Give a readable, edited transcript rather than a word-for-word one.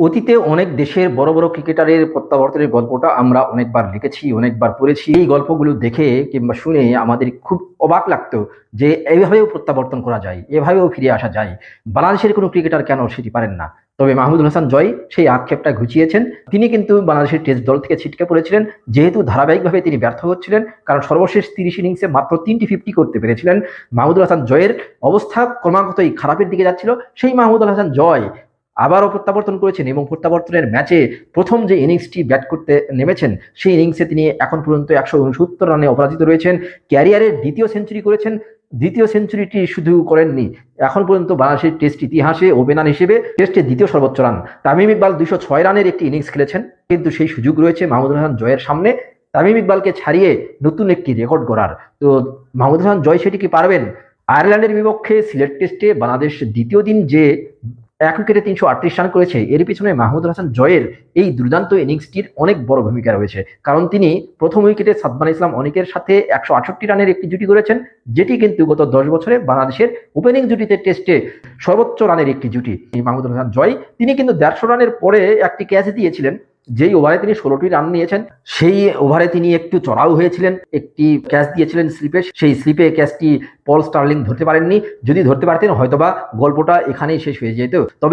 অতীতে অনেক দেশের বড় বড় ক্রিকেটারের প্রত্যাবর্তনের গল্পটা আমরা অনেকবার লিখেছি, অনেকবার পড়েছি। এই গল্পগুলো দেখে কিংবা শুনে আমাদের খুব অবাক লাগতো যে এইভাবেও প্রত্যাবর্তন করা যায়, এভাবেও ফিরে আসা যায়। বাংলাদেশের কোনো ক্রিকেটার কেন সেটি পারেন না? তবে মাহমুদুল হাসান জয় সেই আক্ষেপটা ঘুচিয়েছেন। তিনি কিন্তু বাংলাদেশের টেস্ট দল থেকে ছিটকে পড়েছিলেন, যেহেতু ধারাবাহিকভাবে তিনি ব্যর্থ হচ্ছিলেন। কারণ সর্বশেষ 30 ইনিংসে মাত্র 3টি 50 করতে পেরেছিলেন। মাহমুদুল হাসান জয়ের অবস্থা ক্রমাগতই খারাপের দিকে যাচ্ছিল। সেই মাহমুদুল হাসান জয় আবারও প্রত্যাবর্তন করেছেন এবং প্রত্যাবর্তনের ম্যাচে প্রথম যে ইনিংসটি ব্যাট করতে নেমেছেন সেই ইনিংসে তিনি এখন পর্যন্ত 169 রানে অপরাজিত রয়েছেন। ক্যারিয়ারের দ্বিতীয় সেঞ্চুরি করেছেন। দ্বিতীয় সেঞ্চুরিটি শুধু করেননি, এখন পর্যন্ত বাংলাদেশের টেস্ট ইতিহাসে ওপেনার হিসেবে টেস্টে দ্বিতীয় সর্বোচ্চ রান। তামিম ইকবাল 206 রানের একটি ইনিংস খেলেছেন, কিন্তু সেই সুযোগ রয়েছে মাহমুদুল হাসান জয়ের সামনে তামিম ইকবালকে ছাড়িয়ে নতুন একটি রেকর্ড গড়ার। তো মাহমুদুল হাসান জয় সেটি কি পারবেন? আয়ারল্যান্ডের বিপক্ষে সিলেট টেস্টে বাংলাদেশ দ্বিতীয় দিন যে 1 উইকেটে 338 রান করেছে, এর পিছনে মাহমুদুল হাসান জয়ের এই দুর্দান্ত ইনিংসটির অনেক বড় ভূমিকা রয়েছে। কারণ তিনি প্রথম উইকেটে সাদমান ইসলাম অনিকের সাথে 168 রানের একটি জুটি করেছেন, যেটি কিন্তু গত 10 বছরে বাংলাদেশের ওপেনিং জুটিতে টেস্টে সর্বোচ্চ রানের একটি জুটি। এই মাহমুদুল হাসান জয় তিনি কিন্তু 150 রানের পরে একটি ক্যাচ দিয়েছিলেন। যেই ওভারে তিনি 16টি রান নিয়েছেন, সেই ওভারে তিনি একটু চড়াও হয়েছিলেন, একটি ক্যাচ দিয়েছিলেন স্লিপে। সেই স্লিপে ক্যাচটি পল স্টার্লিং ধরতে পারেননি। যদি ধরতে পারতেন হয়তোবা গল্পটা এখানেই শেষ হয়ে যেত। তবে